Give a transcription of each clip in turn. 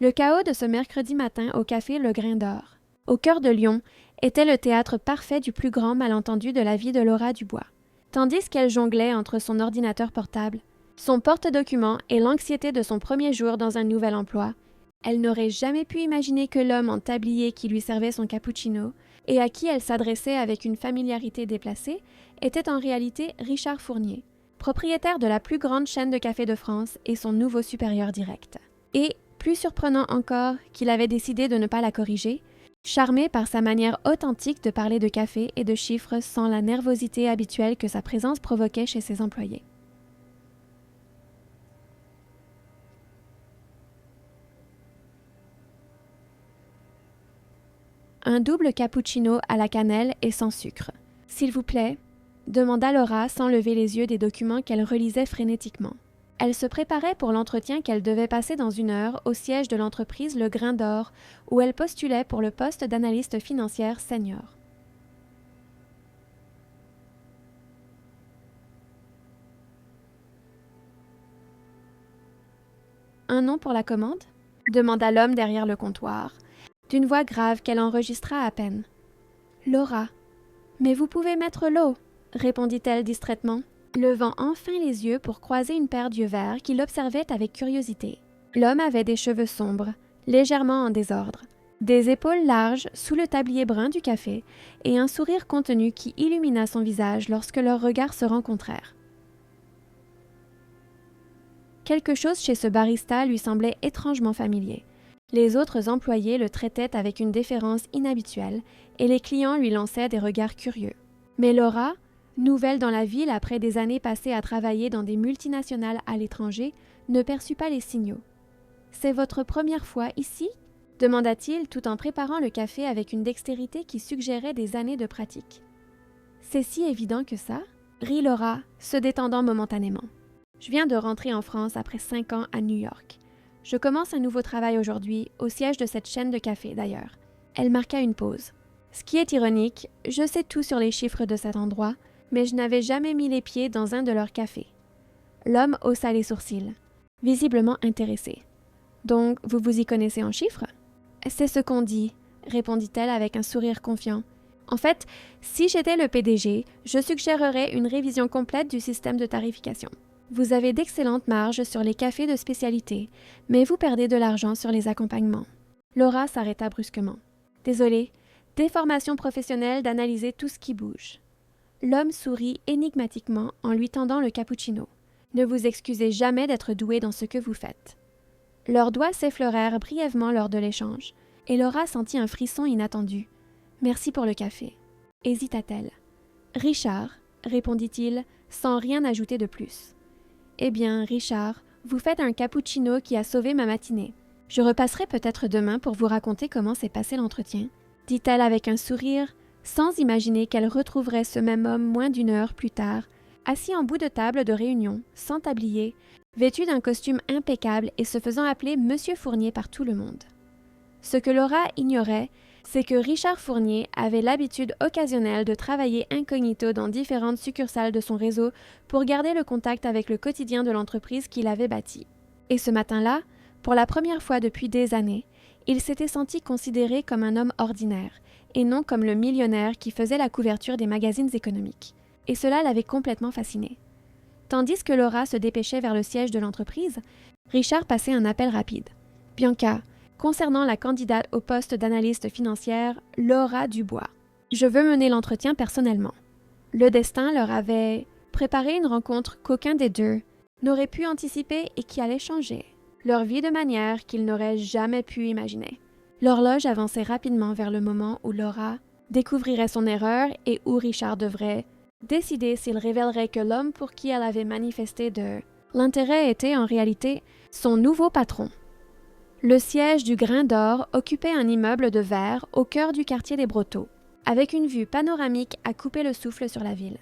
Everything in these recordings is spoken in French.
Le chaos de ce mercredi matin au café Le Grain d'Or, au cœur de Lyon, était le théâtre parfait du plus grand malentendu de la vie de Laura Dubois. Tandis qu'elle jonglait entre son ordinateur portable, son porte-documents et l'anxiété de son premier jour dans un nouvel emploi, elle n'aurait jamais pu imaginer que l'homme en tablier qui lui servait son cappuccino et à qui elle s'adressait avec une familiarité déplacée était en réalité Richard Fournier, propriétaire de la plus grande chaîne de café de France et son nouveau supérieur direct. Et, plus surprenant encore, qu'il avait décidé de ne pas la corriger, charmé par sa manière authentique de parler de café et de chiffres sans la nervosité habituelle que sa présence provoquait chez ses employés. Un double cappuccino à la cannelle et sans sucre. S'il vous plaît, demanda Laura sans lever les yeux des documents qu'elle relisait frénétiquement. Elle se préparait pour l'entretien qu'elle devait passer dans 1 heure au siège de l'entreprise Le Grain d'Or, où elle postulait pour le poste d'analyste financière senior. Un nom pour la commande? Demanda l'homme derrière le comptoir, d'une voix grave qu'elle enregistra à peine. Laura. Mais vous pouvez mettre l'eau, répondit-elle distraitement, levant enfin les yeux pour croiser une paire d'yeux verts qui l'observait avec curiosité. L'homme avait des cheveux sombres, légèrement en désordre, des épaules larges sous le tablier brun du café et un sourire contenu qui illumina son visage lorsque leurs regards se rencontrèrent. Quelque chose chez ce barista lui semblait étrangement familier. Les autres employés le traitaient avec une déférence inhabituelle et les clients lui lançaient des regards curieux. Mais Laura, nouvelle dans la ville après des années passées à travailler dans des multinationales à l'étranger, ne perçut pas les signaux. « C'est votre première fois ici ?» demanda-t-il tout en préparant le café avec une dextérité qui suggérait des années de pratique. « C'est si évident que ça ?» rit Laura, se détendant momentanément. « Je viens de rentrer en France après 5 ans à New York. Je commence un nouveau travail aujourd'hui, au siège de cette chaîne de café d'ailleurs. » Elle marqua une pause. « Ce qui est ironique, je sais tout sur les chiffres de cet endroit, mais je n'avais jamais mis les pieds dans un de leurs cafés. » L'homme haussa les sourcils, visiblement intéressé. « Donc, vous vous y connaissez en chiffres? »« C'est ce qu'on dit, » répondit-elle avec un sourire confiant. « En fait, si j'étais le PDG, je suggérerais une révision complète du système de tarification. Vous avez d'excellentes marges sur les cafés de spécialité, mais vous perdez de l'argent sur les accompagnements. » Laura s'arrêta brusquement. « Désolée, déformation professionnelle d'analyser tout ce qui bouge. » L'homme sourit énigmatiquement en lui tendant le cappuccino. « Ne vous excusez jamais d'être doué dans ce que vous faites. » Leurs doigts s'effleurèrent brièvement lors de l'échange, et Laura sentit un frisson inattendu. « Merci pour le café. » Hésita-t-elle. « Richard, » répondit-il, sans rien ajouter de plus. « Eh bien, Richard, vous faites un cappuccino qui a sauvé ma matinée. Je repasserai peut-être demain pour vous raconter comment s'est passé l'entretien, » dit-elle avec un sourire, sans imaginer qu'elle retrouverait ce même homme moins d'1 heure plus tard, assis en bout de table de réunion, sans tablier, vêtu d'un costume impeccable et se faisant appeler Monsieur Fournier par tout le monde. Ce que Laura ignorait, c'est que Richard Fournier avait l'habitude occasionnelle de travailler incognito dans différentes succursales de son réseau pour garder le contact avec le quotidien de l'entreprise qu'il avait bâtie. Et ce matin-là, pour la première fois depuis des années, il s'était senti considéré comme un homme ordinaire, et non comme le millionnaire qui faisait la couverture des magazines économiques. Et cela l'avait complètement fasciné. Tandis que Laura se dépêchait vers le siège de l'entreprise, Richard passait un appel rapide. « Bianca, concernant la candidate au poste d'analyste financière, Laura Dubois. Je veux mener l'entretien personnellement. » Le destin leur avait préparé une rencontre qu'aucun des deux n'aurait pu anticiper et qui allait changer leur vie de manière qu'ils n'auraient jamais pu imaginer. L'horloge avançait rapidement vers le moment où Laura découvrirait son erreur et où Richard devrait décider s'il révélerait que l'homme pour qui elle avait manifesté de l'intérêt était en réalité son nouveau patron. Le siège du Grain d'Or occupait un immeuble de verre au cœur du quartier des Brotteaux, avec une vue panoramique à couper le souffle sur la ville.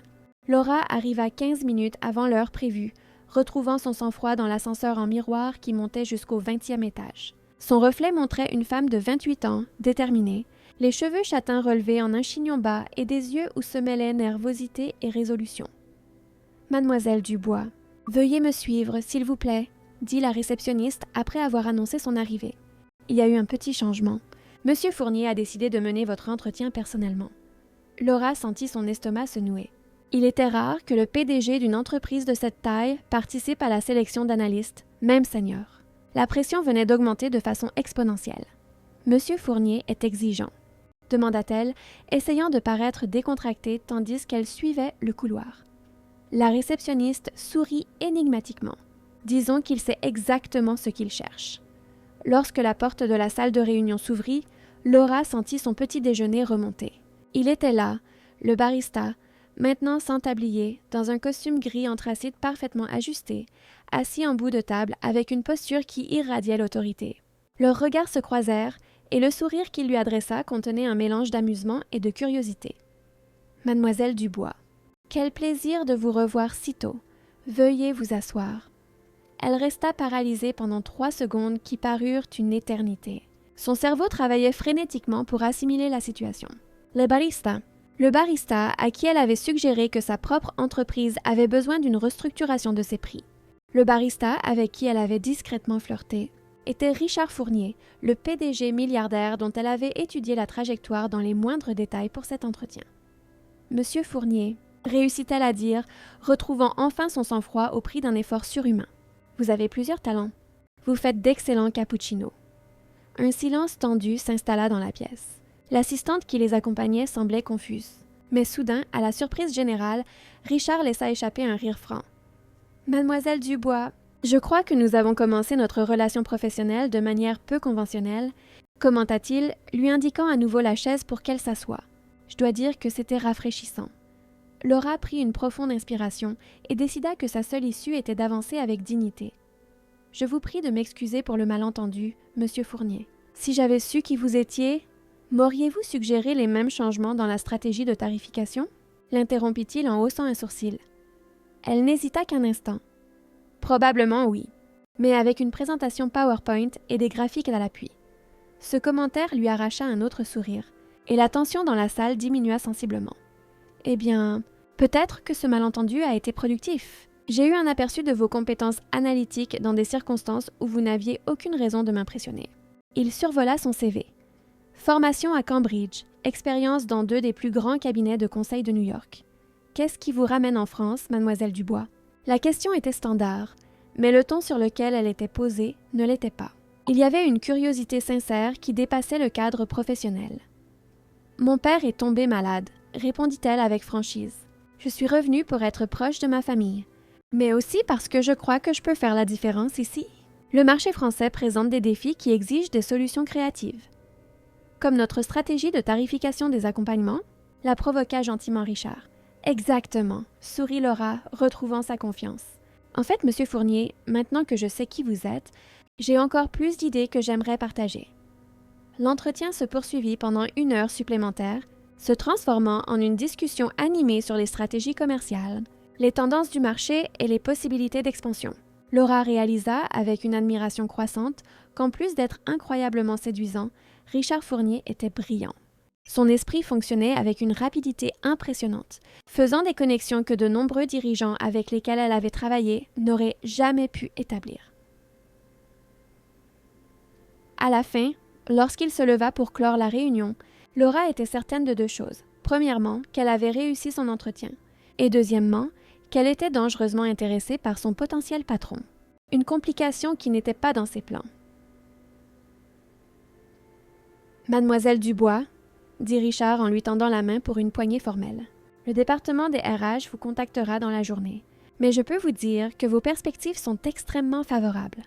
Laura arriva 15 minutes avant l'heure prévue, retrouvant son sang-froid dans l'ascenseur en miroir qui montait jusqu'au 20e étage. Son reflet montrait une femme de 28 ans, déterminée, les cheveux châtains relevés en un chignon bas et des yeux où se mêlaient nervosité et résolution. « Mademoiselle Dubois, veuillez me suivre, s'il vous plaît, » dit la réceptionniste après avoir annoncé son arrivée. Il y a eu un petit changement. Monsieur Fournier a décidé de mener votre entretien personnellement. » Laura sentit son estomac se nouer. Il était rare que le PDG d'une entreprise de cette taille participe à la sélection d'analystes, même seniors. La pression venait d'augmenter de façon exponentielle. « Monsieur Fournier est exigeant », demanda-t-elle, essayant de paraître décontractée tandis qu'elle suivait le couloir. La réceptionniste sourit énigmatiquement. Disons qu'il sait exactement ce qu'il cherche. Lorsque la porte de la salle de réunion s'ouvrit, Laura sentit son petit déjeuner remonter. Il était là, le barista, maintenant sans tablier, dans un costume gris anthracite parfaitement ajusté, assis en bout de table avec une posture qui irradiait l'autorité. Leurs regards se croisèrent et le sourire qu'il lui adressa contenait un mélange d'amusement et de curiosité. « Mademoiselle Dubois, quel plaisir de vous revoir si tôt. Veuillez vous asseoir. » Elle resta paralysée pendant 3 secondes qui parurent une éternité. Son cerveau travaillait frénétiquement pour assimiler la situation. Le barista à qui elle avait suggéré que sa propre entreprise avait besoin d'une restructuration de ses prix. Le barista avec qui elle avait discrètement flirté était Richard Fournier, le PDG milliardaire dont elle avait étudié la trajectoire dans les moindres détails pour cet entretien. « Monsieur Fournier », réussit-elle à dire, retrouvant enfin son sang-froid au prix d'un effort surhumain. « Vous avez plusieurs talents. Vous faites d'excellents cappuccinos. » Un silence tendu s'installa dans la pièce. L'assistante qui les accompagnait semblait confuse. Mais soudain, à la surprise générale, Richard laissa échapper un rire franc. « Mademoiselle Dubois, je crois que nous avons commencé notre relation professionnelle de manière peu conventionnelle, » commenta-t-il, lui indiquant à nouveau la chaise pour qu'elle s'assoie. Je dois dire que c'était rafraîchissant. Laura prit une profonde inspiration et décida que sa seule issue était d'avancer avec dignité. « Je vous prie de m'excuser pour le malentendu, Monsieur Fournier. Si j'avais su qui vous étiez, m'auriez-vous suggéré les mêmes changements dans la stratégie de tarification ?» l'interrompit-il en haussant un sourcil. Elle n'hésita qu'un instant. « Probablement oui, mais avec une présentation PowerPoint et des graphiques à l'appui. » Ce commentaire lui arracha un autre sourire, et la tension dans la salle diminua sensiblement. « Eh bien, peut-être que ce malentendu a été productif. J'ai eu un aperçu de vos compétences analytiques dans des circonstances où vous n'aviez aucune raison de m'impressionner. » Il survola son CV. Formation à Cambridge, expérience dans 2 des plus grands cabinets de conseil de New York. Qu'est-ce qui vous ramène en France, mademoiselle Dubois? La question était standard, mais le ton sur lequel elle était posée ne l'était pas. Il y avait une curiosité sincère qui dépassait le cadre professionnel. « Mon père est tombé malade, » répondit-elle avec franchise. « Je suis revenue pour être proche de ma famille, mais aussi parce que je crois que je peux faire la différence ici. Le marché français présente des défis qui exigent des solutions créatives. Comme notre stratégie de tarification des accompagnements, » la provoqua gentiment Richard. « Exactement, » sourit Laura, retrouvant sa confiance. « En fait, Monsieur Fournier, maintenant que je sais qui vous êtes, j'ai encore plus d'idées que j'aimerais partager. » L'entretien se poursuivit pendant 1 heure supplémentaire, se transformant en une discussion animée sur les stratégies commerciales, les tendances du marché et les possibilités d'expansion. Laura réalisa, avec une admiration croissante, qu'en plus d'être incroyablement séduisant, Richard Fournier était brillant. Son esprit fonctionnait avec une rapidité impressionnante, faisant des connexions que de nombreux dirigeants avec lesquels elle avait travaillé n'auraient jamais pu établir. À la fin, lorsqu'il se leva pour clore la réunion, Laura était certaine de 2 choses. Premièrement, qu'elle avait réussi son entretien. Et deuxièmement, qu'elle était dangereusement intéressée par son potentiel patron. Une complication qui n'était pas dans ses plans. « Mademoiselle Dubois », dit Richard en lui tendant la main pour une poignée formelle. « Le département des RH vous contactera dans la journée, mais je peux vous dire que vos perspectives sont extrêmement favorables. »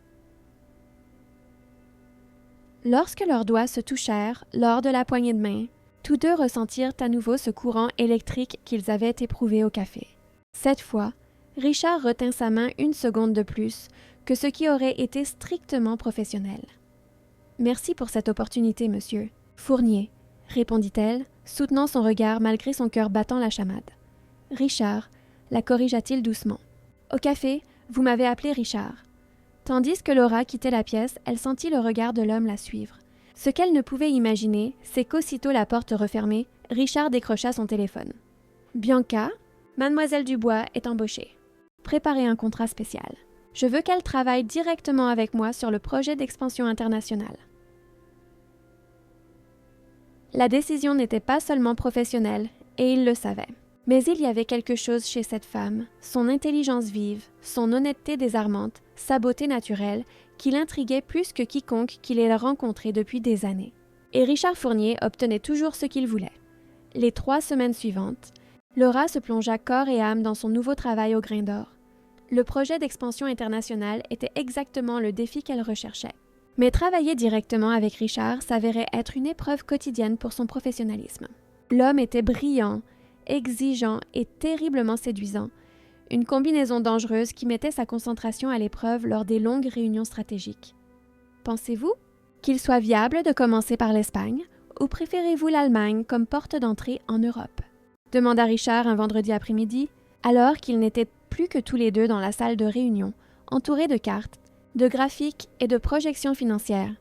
Lorsque leurs doigts se touchèrent lors de la poignée de main, tous 2 ressentirent à nouveau ce courant électrique qu'ils avaient éprouvé au café. Cette fois, Richard retint sa main 1 seconde de plus que ce qui aurait été strictement professionnel. « Merci pour cette opportunité, monsieur. Fournier, » répondit-elle, soutenant son regard malgré son cœur battant la chamade. « Richard, » la corrigea-t-il doucement. « Au café, vous m'avez appelé Richard. » Tandis que Laura quittait la pièce, elle sentit le regard de l'homme la suivre. Ce qu'elle ne pouvait imaginer, c'est qu'aussitôt la porte refermée, Richard décrocha son téléphone. « Bianca, mademoiselle Dubois est embauchée. Préparez un contrat spécial. Je veux qu'elle travaille directement avec moi sur le projet d'expansion internationale. » La décision n'était pas seulement professionnelle, et il le savait. Mais il y avait quelque chose chez cette femme, son intelligence vive, son honnêteté désarmante, sa beauté naturelle, qui l'intriguait plus que quiconque qu'il ait rencontré depuis des années. Et Richard Fournier obtenait toujours ce qu'il voulait. Les 3 semaines suivantes, Laura se plongea corps et âme dans son nouveau travail au grain d'or. Le projet d'expansion internationale était exactement le défi qu'elle recherchait. Mais travailler directement avec Richard s'avérait être une épreuve quotidienne pour son professionnalisme. L'homme était brillant, exigeant et terriblement séduisant, une combinaison dangereuse qui mettait sa concentration à l'épreuve lors des longues réunions stratégiques. Pensez-vous qu'il soit viable de commencer par l'Espagne ou préférez-vous l'Allemagne comme porte d'entrée en Europe? Demanda Richard un vendredi après-midi, alors qu'ils n'étaient plus que tous les deux dans la salle de réunion, entourés de cartes, de graphiques et de projections financières.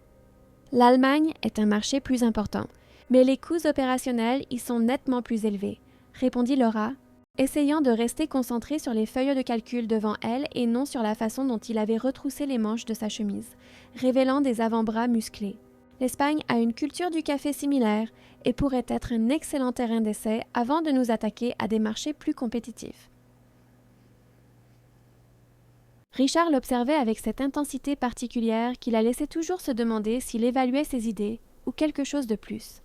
L'Allemagne est un marché plus important, mais les coûts opérationnels y sont nettement plus élevés, répondit Laura, essayant de rester concentrée sur les feuilles de calcul devant elle et non sur la façon dont il avait retroussé les manches de sa chemise, révélant des avant-bras musclés. L'Espagne a une culture du café similaire et pourrait être un excellent terrain d'essai avant de nous attaquer à des marchés plus compétitifs. Richard l'observait avec cette intensité particulière qui la laissait toujours se demander s'il évaluait ses idées ou quelque chose de plus.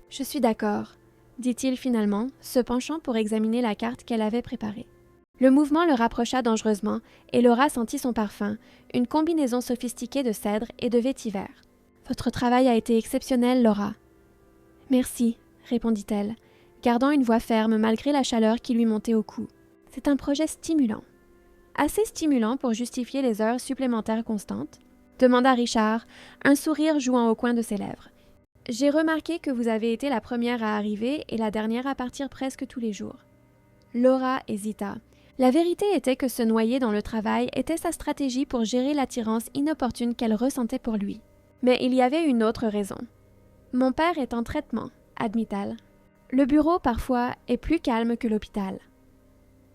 « Je suis d'accord », dit-il finalement, se penchant pour examiner la carte qu'elle avait préparée. Le mouvement le rapprocha dangereusement et Laura sentit son parfum, une combinaison sophistiquée de cèdre et de vétiver. « Votre travail a été exceptionnel, Laura. »« Merci, » répondit-elle, gardant une voix ferme malgré la chaleur qui lui montait au cou. « C'est un projet stimulant. »« Assez stimulant pour justifier les heures supplémentaires constantes ?» demanda Richard, un sourire jouant au coin de ses lèvres. « J'ai remarqué que vous avez été la première à arriver et la dernière à partir presque tous les jours. » Laura hésita. La vérité était que se noyer dans le travail était sa stratégie pour gérer l'attirance inopportune qu'elle ressentait pour lui. Mais il y avait une autre raison. « Mon père est en traitement, » admit-elle. « Le bureau, parfois, est plus calme que l'hôpital. »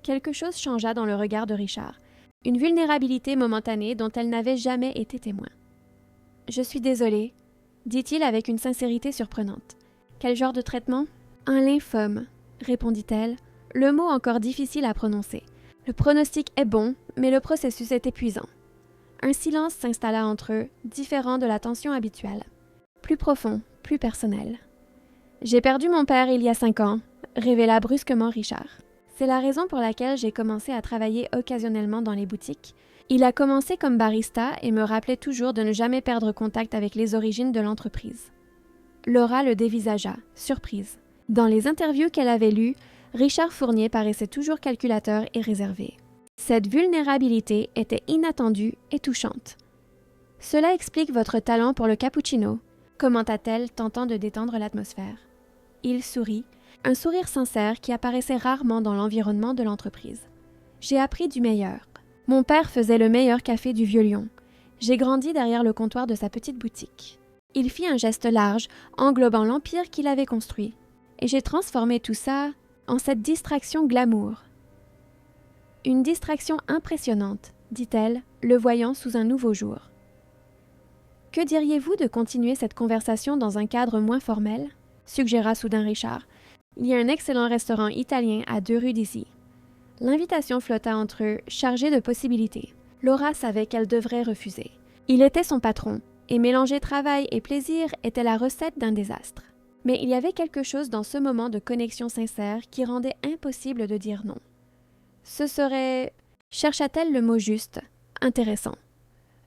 Quelque chose changea dans le regard de Richard, une vulnérabilité momentanée dont elle n'avait jamais été témoin. « Je suis désolée, » dit-il avec une sincérité surprenante. « Quel genre de traitement? »« Un lymphome, » répondit-elle, le mot encore difficile à prononcer. Le pronostic est bon, mais le processus est épuisant. Un silence s'installa entre eux, différent de la tension habituelle. Plus profond, plus personnel. « J'ai perdu mon père il y a 5 ans, » révéla brusquement Richard. « C'est la raison pour laquelle j'ai commencé à travailler occasionnellement dans les boutiques. Il a commencé comme barista et me rappelait toujours de ne jamais perdre contact avec les origines de l'entreprise. » Laura le dévisagea, surprise. Dans les interviews qu'elle avait lues, Richard Fournier paraissait toujours calculateur et réservé. Cette vulnérabilité était inattendue et touchante. « Cela explique votre talent pour le cappuccino, » commenta-t-elle, tentant de détendre l'atmosphère. Il sourit, un sourire sincère qui apparaissait rarement dans l'environnement de l'entreprise. « J'ai appris du meilleur. Mon père faisait le meilleur café du Vieux-Lyon. J'ai grandi derrière le comptoir de sa petite boutique. Il fit un geste large, englobant l'empire qu'il avait construit. Et j'ai transformé tout ça en cette distraction glamour. » « Une distraction impressionnante, » dit-elle, le voyant sous un nouveau jour. « Que diriez-vous de continuer cette conversation dans un cadre moins formel ?» suggéra soudain Richard. « Il y a un excellent restaurant italien à 2 rues d'ici. » L'invitation flotta entre eux, chargée de possibilités. Laura savait qu'elle devrait refuser. Il était son patron, et mélanger travail et plaisir était la recette d'un désastre. Mais il y avait quelque chose dans ce moment de connexion sincère qui rendait impossible de dire non. Ce serait, chercha-t-elle le mot juste, intéressant.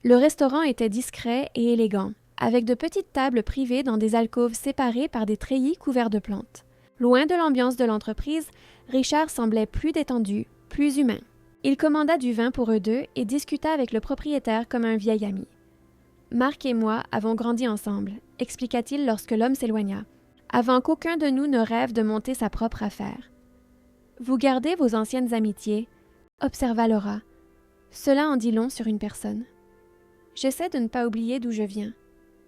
Le restaurant était discret et élégant, avec de petites tables privées dans des alcôves séparées par des treillis couverts de plantes. Loin de l'ambiance de l'entreprise, Richard semblait plus détendu, plus humain. Il commanda du vin pour eux deux et discuta avec le propriétaire comme un vieil ami. « Marc et moi avons grandi ensemble », expliqua-t-il lorsque l'homme s'éloigna, « avant qu'aucun de nous ne rêve de monter sa propre affaire. » « Vous gardez vos anciennes amitiés, » observa Laura. « Cela en dit long sur une personne. »« J'essaie de ne pas oublier d'où je viens, »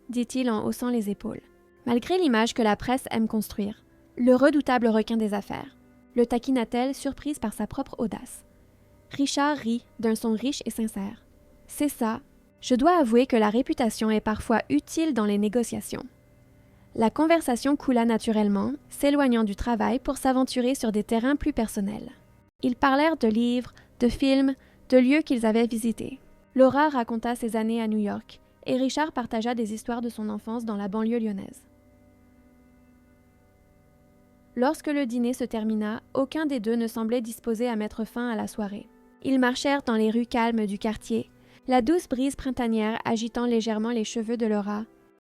dit-il en haussant les épaules. Malgré l'image que la presse aime construire, le redoutable requin des affaires, le taquina-t-elle surprise par sa propre audace. Richard rit d'un son riche et sincère. « C'est ça. Je dois avouer que la réputation est parfois utile dans les négociations. » La conversation coula naturellement, s'éloignant du travail pour s'aventurer sur des terrains plus personnels. Ils parlèrent de livres, de films, de lieux qu'ils avaient visités. Laura raconta ses années à New York, et Richard partagea des histoires de son enfance dans la banlieue lyonnaise. Lorsque le dîner se termina, aucun des deux ne semblait disposé à mettre fin à la soirée. Ils marchèrent dans les rues calmes du quartier, la douce brise printanière agitant légèrement les cheveux de Laura,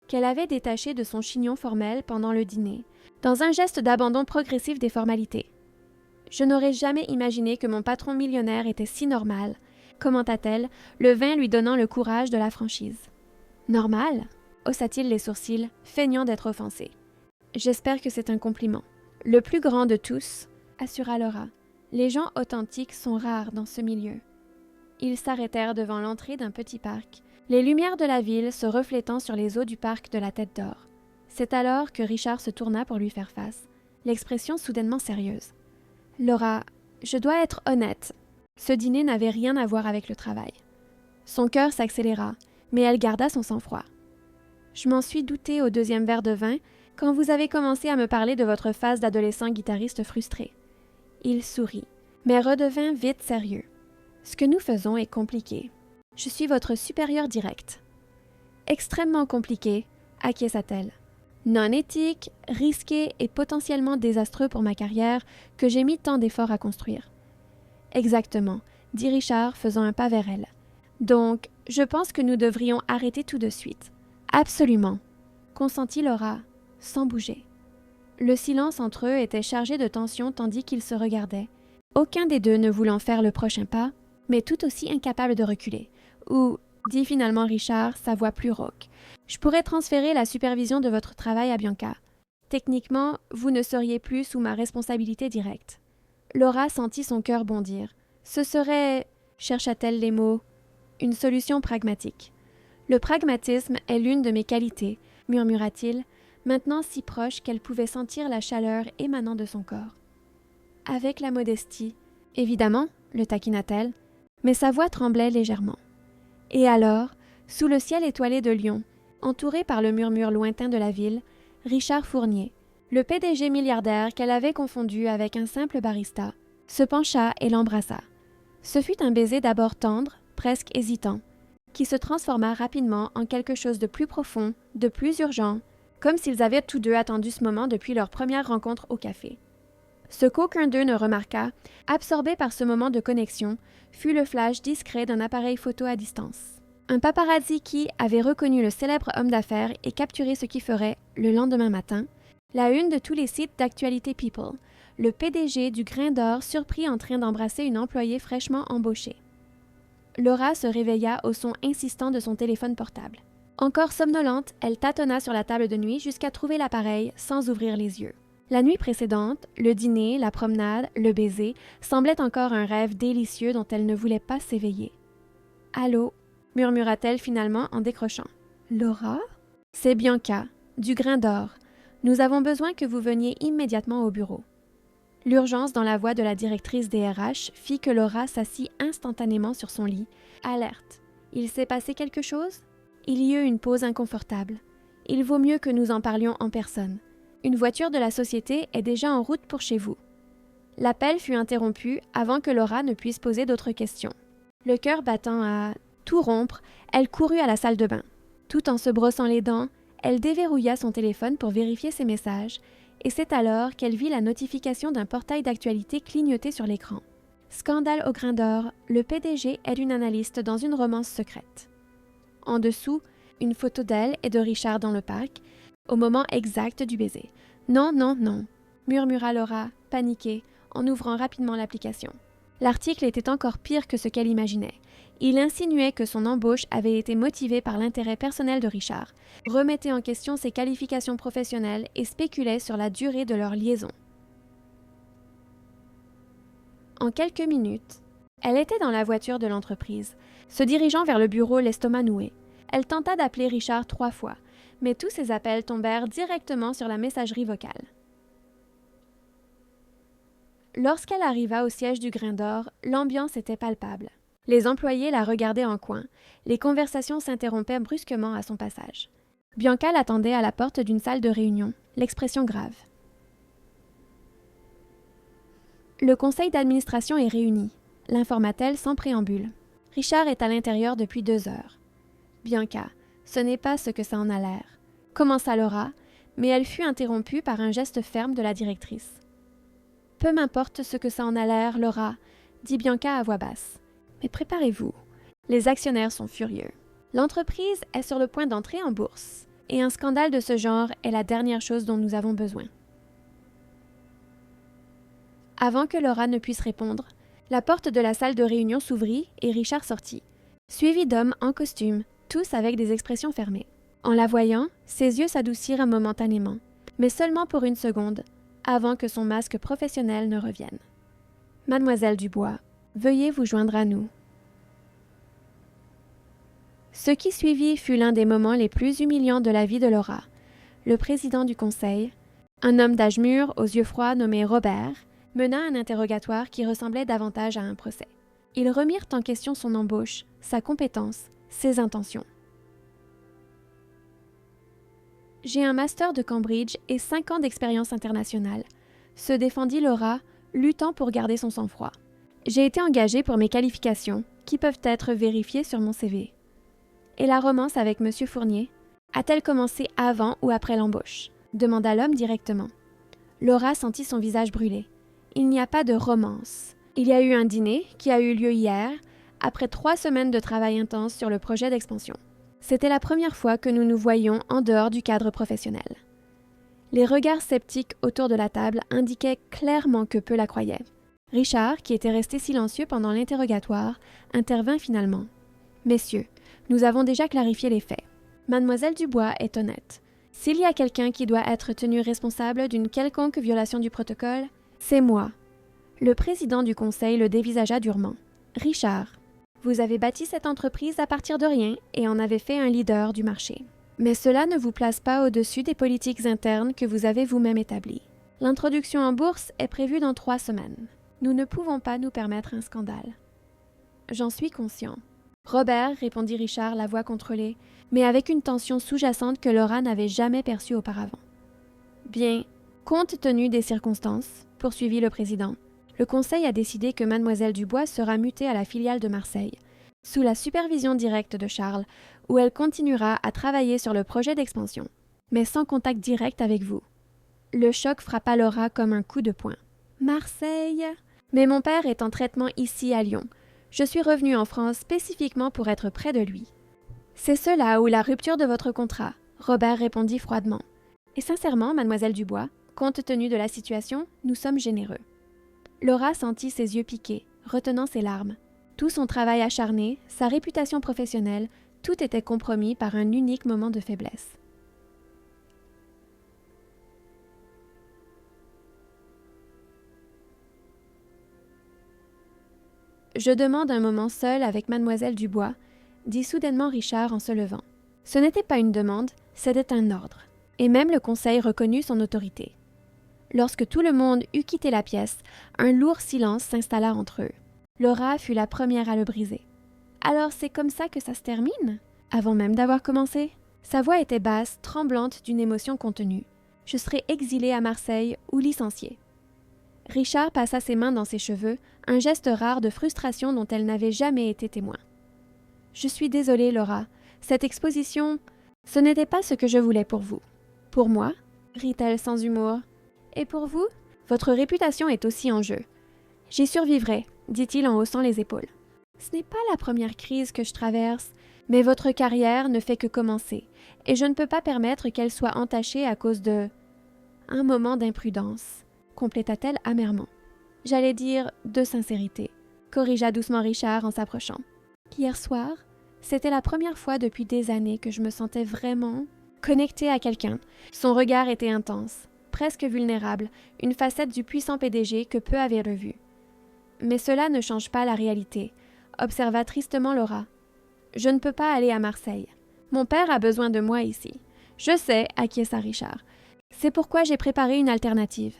qu'elle avait détachés de son chignon formel pendant le dîner, dans un geste d'abandon progressif des formalités. « Je n'aurais jamais imaginé que mon patron millionnaire était si normal », commenta-t-elle, le vin lui donnant le courage de la franchise. « Normal ?» haussa-t-il les sourcils, feignant d'être offensé. « J'espère que c'est un compliment. »« Le plus grand de tous, » assura Laura. « Les gens authentiques sont rares dans ce milieu. » Ils s'arrêtèrent devant l'entrée d'un petit parc, les lumières de la ville se reflétant sur les eaux du parc de la Tête d'Or. C'est alors que Richard se tourna pour lui faire face, l'expression soudainement sérieuse. « Laura, je dois être honnête. Ce dîner n'avait rien à voir avec le travail. » Son cœur s'accéléra, mais elle garda son sang-froid. « Je m'en suis doutée au deuxième verre de vin quand vous avez commencé à me parler de votre phase d'adolescent guitariste frustré. » Il sourit, mais redevint vite sérieux. « Ce que nous faisons est compliqué. Je suis votre supérieur direct. »« Extrêmement compliqué, » acquiesça-t-elle. « Non éthique, risqué et potentiellement désastreux pour ma carrière que j'ai mis tant d'efforts à construire. »« Exactement, » dit Richard, faisant un pas vers elle. « Donc, je pense que nous devrions arrêter tout de suite. »« Absolument, » consentit Laura, sans bouger. Le silence entre eux était chargé de tension tandis qu'ils se regardaient, aucun des deux ne voulant faire le prochain pas, mais tout aussi incapable de reculer. « Ou, » dit finalement Richard, sa voix plus rauque, « je pourrais transférer la supervision de votre travail à Bianca. Techniquement, vous ne seriez plus sous ma responsabilité directe. » Laura sentit son cœur bondir. Ce serait, chercha-t-elle les mots, une solution pragmatique. « Le pragmatisme est l'une de mes qualités, » murmura-t-il, maintenant si proche qu'elle pouvait sentir la chaleur émanant de son corps. « Avec la modestie, évidemment, » le taquina-t-elle, mais sa voix tremblait légèrement. Et alors, sous le ciel étoilé de Lyon, entouré par le murmure lointain de la ville, Richard Fournier, le PDG milliardaire qu'elle avait confondu avec un simple barista, se pencha et l'embrassa. Ce fut un baiser d'abord tendre, presque hésitant, qui se transforma rapidement en quelque chose de plus profond, de plus urgent, comme s'ils avaient tous deux attendu ce moment depuis leur première rencontre au café. Ce qu'aucun d'eux ne remarqua, absorbé par ce moment de connexion, fut le flash discret d'un appareil photo à distance. Un paparazzi qui avait reconnu le célèbre homme d'affaires et capturé ce qui ferait, le lendemain matin, la une de tous les sites d'actualité People, le PDG du Grain d'Or surpris en train d'embrasser une employée fraîchement embauchée. Laura se réveilla au son insistant de son téléphone portable. Encore somnolente, elle tâtonna sur la table de nuit jusqu'à trouver l'appareil sans ouvrir les yeux. La nuit précédente, le dîner, la promenade, le baiser semblaient encore un rêve délicieux dont elle ne voulait pas s'éveiller. « Allô » murmura-t-elle finalement en décrochant. « Laura ?»« C'est Bianca, du Grain d'Or. Nous avons besoin que vous veniez immédiatement au bureau. » L'urgence dans la voix de la directrice des RH fit que Laura s'assit instantanément sur son lit, alerte. « Il s'est passé quelque chose ?» Il y eut une pause inconfortable. « Il vaut mieux que nous en parlions en personne. Une voiture de la société est déjà en route pour chez vous. » L'appel fut interrompu avant que Laura ne puisse poser d'autres questions. Le cœur battant à tout rompre, elle courut à la salle de bain. Tout en se brossant les dents, elle déverrouilla son téléphone pour vérifier ses messages, et c'est alors qu'elle vit la notification d'un portail d'actualité clignoter sur l'écran. Scandale au Grain d'Or, le PDG aide une analyste dans une romance secrète. En dessous, une photo d'elle et de Richard dans le parc, au moment exact du baiser. « Non, non, non », murmura Laura, paniquée, en ouvrant rapidement l'application. L'article était encore pire que ce qu'elle imaginait. Il insinuait que son embauche avait été motivée par l'intérêt personnel de Richard, remettait en question ses qualifications professionnelles et spéculait sur la durée de leur liaison. En quelques minutes, elle était dans la voiture de l'entreprise, se dirigeant vers le bureau l'estomac noué. Elle tenta d'appeler Richard 3 fois, mais tous ses appels tombèrent directement sur la messagerie vocale. Lorsqu'elle arriva au siège du Grain d'Or, l'ambiance était palpable. Les employés la regardaient en coin. Les conversations s'interrompaient brusquement à son passage. Bianca l'attendait à la porte d'une salle de réunion, l'expression grave. Le conseil d'administration est réuni, l'informa-t-elle sans préambule. Richard est à l'intérieur depuis 2 heures. Bianca, ce n'est pas ce que ça en a l'air, commença Laura, mais elle fut interrompue par un geste ferme de la directrice. Peu m'importe ce que ça en a l'air, Laura, dit Bianca à voix basse. Mais préparez-vous. Les actionnaires sont furieux. L'entreprise est sur le point d'entrer en bourse, et un scandale de ce genre est la dernière chose dont nous avons besoin. Avant que Laura ne puisse répondre, la porte de la salle de réunion s'ouvrit et Richard sortit, suivi d'hommes en costume, tous avec des expressions fermées. En la voyant, ses yeux s'adoucirent momentanément, mais seulement pour une seconde, avant que son masque professionnel ne revienne. « Mademoiselle Dubois, veuillez vous joindre à nous. » Ce qui suivit fut l'un des moments les plus humiliants de la vie de Laura. Le président du conseil, un homme d'âge mûr aux yeux froids nommé Robert, mena un interrogatoire qui ressemblait davantage à un procès. Ils remirent en question son embauche, sa compétence, ses intentions. « J'ai un master de Cambridge et 5 ans d'expérience internationale », se défendit Laura, luttant pour garder son sang-froid. « J'ai été engagée pour mes qualifications, qui peuvent être vérifiées sur mon CV. » Et la romance avec M. Fournier a-t-elle commencé avant ou après l'embauche? Demanda l'homme directement. Laura sentit son visage brûler. Il n'y a pas de romance. Il y a eu un dîner qui a eu lieu hier, après 3 semaines de travail intense sur le projet d'expansion. C'était la première fois que nous nous voyions en dehors du cadre professionnel. Les regards sceptiques autour de la table indiquaient clairement que peu la croyaient. Richard, qui était resté silencieux pendant l'interrogatoire, intervint finalement. « Messieurs, nous avons déjà clarifié les faits. Mademoiselle Dubois est honnête. S'il y a quelqu'un qui doit être tenu responsable d'une quelconque violation du protocole, c'est moi. » Le président du conseil le dévisagea durement. « Richard, vous avez bâti cette entreprise à partir de rien et en avez fait un leader du marché. Mais cela ne vous place pas au-dessus des politiques internes que vous avez vous-même établies. L'introduction en bourse est prévue dans 3 semaines. Nous ne pouvons pas nous permettre un scandale. »« J'en suis conscient. » Robert, répondit Richard, la voix contrôlée, mais avec une tension sous-jacente que Laura n'avait jamais perçue auparavant. « Bien, compte tenu des circonstances, poursuivit le président, le conseil a décidé que Mademoiselle Dubois sera mutée à la filiale de Marseille, sous la supervision directe de Charles, où elle continuera à travailler sur le projet d'expansion, mais sans contact direct avec vous. » Le choc frappa Laura comme un coup de poing. « Marseille? Mais mon père est en traitement ici à Lyon. Je suis revenue en France spécifiquement pour être près de lui. »« C'est cela ou la rupture de votre contrat, » Robert répondit froidement. « Et sincèrement, Mademoiselle Dubois, compte tenu de la situation, nous sommes généreux. » Laura sentit ses yeux piquer, retenant ses larmes. Tout son travail acharné, sa réputation professionnelle, tout était compromis par un unique moment de faiblesse. « Je demande un moment seul avec Mademoiselle Dubois, » dit soudainement Richard en se levant. Ce n'était pas une demande, c'était un ordre. Et même le conseil reconnut son autorité. Lorsque tout le monde eut quitté la pièce, un lourd silence s'installa entre eux. Laura fut la première à le briser. « Alors c'est comme ça que ça se termine ?» Avant même d'avoir commencé, sa voix était basse, tremblante d'une émotion contenue. « Je serai exilée à Marseille ou licenciée. » Richard passa ses mains dans ses cheveux, un geste rare de frustration dont elle n'avait jamais été témoin. « Je suis désolée, Laura. Cette exposition, ce n'était pas ce que je voulais pour vous. »« Pour moi ?» rit-elle sans humour. « Et pour vous? Votre réputation est aussi en jeu. »« J'y survivrai, » dit-il en haussant les épaules. « Ce n'est pas la première crise que je traverse, mais votre carrière ne fait que commencer, et je ne peux pas permettre qu'elle soit entachée à cause de... un moment d'imprudence, » compléta-t-elle amèrement. « J'allais dire de sincérité, » corrigea doucement Richard en s'approchant. « Hier soir, c'était la première fois depuis des années que je me sentais vraiment connectée à quelqu'un. Son regard était intense, presque vulnérable, une facette du puissant PDG que peu avaient revu. Mais cela ne change pas la réalité, observa tristement Laura. Je ne peux pas aller à Marseille. Mon père a besoin de moi ici. Je sais, acquiesça Richard. C'est pourquoi j'ai préparé une alternative.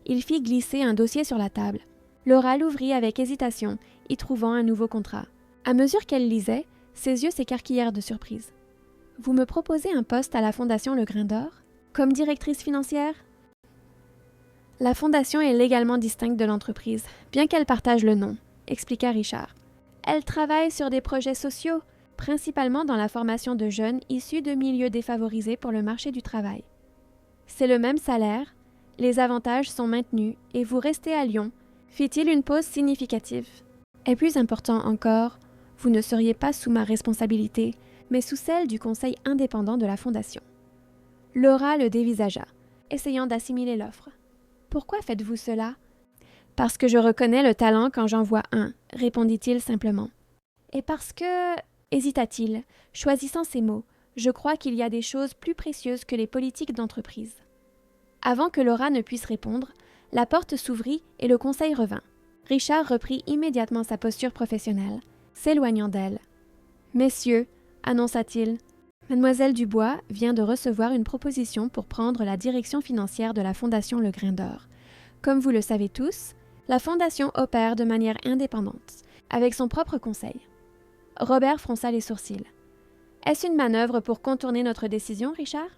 Il fit glisser un dossier sur la table. Laura l'ouvrit avec hésitation, y trouvant un nouveau contrat. À mesure qu'elle lisait, ses yeux s'écarquillèrent de surprise. « Vous me proposez un poste à la Fondation Le Grain d'Or? Comme directrice financière? » La Fondation est légalement distincte de l'entreprise, bien qu'elle partage le nom, expliqua Richard. Elle travaille sur des projets sociaux, principalement dans la formation de jeunes issus de milieux défavorisés pour le marché du travail. C'est le même salaire, les avantages sont maintenus et vous restez à Lyon, fit-il une pause significative. Et plus important encore, vous ne seriez pas sous ma responsabilité, mais sous celle du conseil indépendant de la Fondation. Laura le dévisagea, essayant d'assimiler l'offre. « Pourquoi faites-vous cela? »« Parce que je reconnais le talent quand j'en vois un, » répondit-il simplement. « Et parce que... » hésita-t-il, choisissant ses mots, « je crois qu'il y a des choses plus précieuses que les politiques d'entreprise. » Avant que Laura ne puisse répondre, la porte s'ouvrit et le conseil revint. Richard reprit immédiatement sa posture professionnelle, s'éloignant d'elle. « Messieurs, » annonça-t-il, « Mademoiselle Dubois vient de recevoir une proposition pour prendre la direction financière de la Fondation Le Grain d'Or. Comme vous le savez tous, la Fondation opère de manière indépendante, avec son propre conseil. » Robert fronça les sourcils. « Est-ce une manœuvre pour contourner notre décision, Richard? »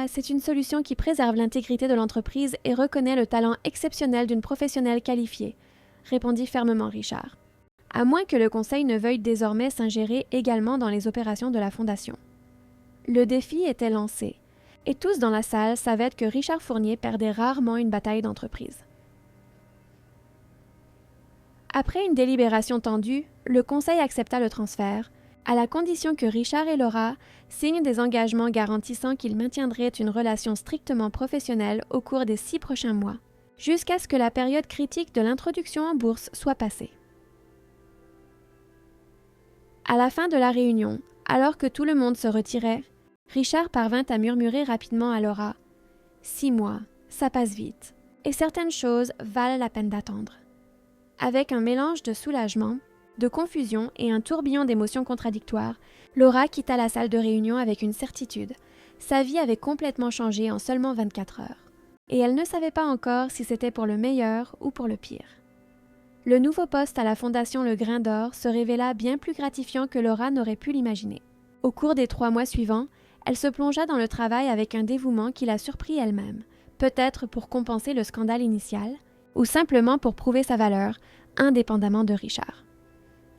C'est une solution qui préserve l'intégrité de l'entreprise et reconnaît le talent exceptionnel d'une professionnelle qualifiée, répondit fermement Richard. À moins que le conseil ne veuille désormais s'ingérer également dans les opérations de la Fondation. Le défi était lancé, et tous dans la salle savaient que Richard Fournier perdait rarement une bataille d'entreprise. Après une délibération tendue, le conseil accepta le transfert, à la condition que Richard et Laura signent des engagements garantissant qu'ils maintiendraient une relation strictement professionnelle au cours des 6 prochains mois, jusqu'à ce que la période critique de l'introduction en bourse soit passée. À la fin de la réunion, alors que tout le monde se retirait, Richard parvint à murmurer rapidement à Laura « 6 mois, ça passe vite, et certaines choses valent la peine d'attendre. » Avec un mélange de soulagement, de confusion et un tourbillon d'émotions contradictoires, Laura quitta la salle de réunion avec une certitude. Sa vie avait complètement changé en seulement 24 heures. Et elle ne savait pas encore si c'était pour le meilleur ou pour le pire. Le nouveau poste à la Fondation Le Grain d'Or se révéla bien plus gratifiant que Laura n'aurait pu l'imaginer. Au cours des 3 mois suivants, elle se plongea dans le travail avec un dévouement qui la surprit elle-même, peut-être pour compenser le scandale initial, ou simplement pour prouver sa valeur, indépendamment de Richard.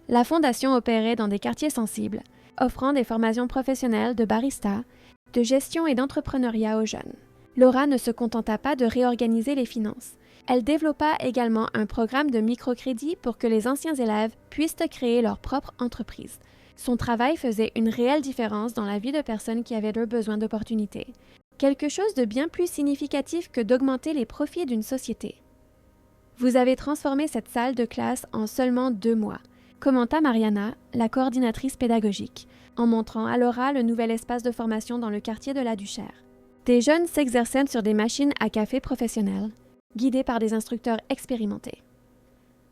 La Fondation opérait dans des quartiers sensibles, offrant des formations professionnelles de barista, de gestion et d'entrepreneuriat aux jeunes. Laura ne se contenta pas de réorganiser les finances. Elle développa également un programme de microcrédit pour que les anciens élèves puissent créer leur propre entreprise. Son travail faisait une réelle différence dans la vie de personnes qui avaient besoin d'opportunités. Quelque chose de bien plus significatif que d'augmenter les profits d'une société. « Vous avez transformé cette salle de classe en seulement 2 mois. » Commenta Mariana, la coordinatrice pédagogique, en montrant à Laura le nouvel espace de formation dans le quartier de la Duchère. Des jeunes s'exerçaient sur des machines à café professionnelles, guidés par des instructeurs expérimentés.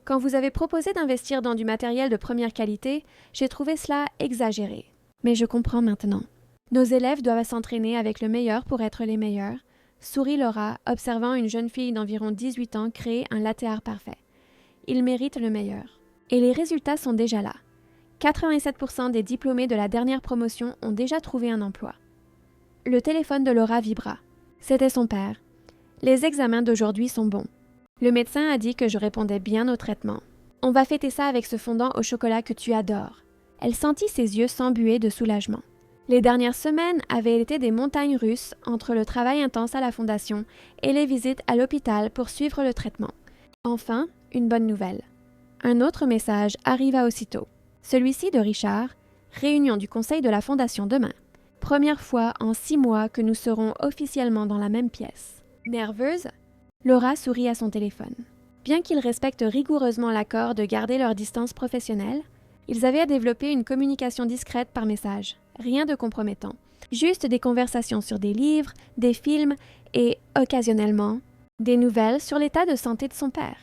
Quand vous avez proposé d'investir dans du matériel de première qualité, j'ai trouvé cela exagéré. Mais je comprends maintenant. Nos élèves doivent s'entraîner avec le meilleur pour être les meilleurs, sourit Laura, observant une jeune fille d'environ 18 ans créer un latte art parfait. Ils méritent le meilleur. Et les résultats sont déjà là. 87% des diplômés de la dernière promotion ont déjà trouvé un emploi. Le téléphone de Laura vibra. C'était son père. Les examens d'aujourd'hui sont bons. Le médecin a dit que je répondais bien au traitement. On va fêter ça avec ce fondant au chocolat que tu adores. Elle sentit ses yeux s'embuer de soulagement. Les dernières semaines avaient été des montagnes russes entre le travail intense à la Fondation et les visites à l'hôpital pour suivre le traitement. Enfin, une bonne nouvelle. Un autre message arriva aussitôt. Celui-ci de Richard, réunion du conseil de la Fondation demain. Première fois en 6 mois que nous serons officiellement dans la même pièce. Nerveuse, Laura sourit à son téléphone. Bien qu'ils respectent rigoureusement l'accord de garder leur distance professionnelle, ils avaient développé une communication discrète par message, rien de compromettant. Juste des conversations sur des livres, des films et, occasionnellement, des nouvelles sur l'état de santé de son père.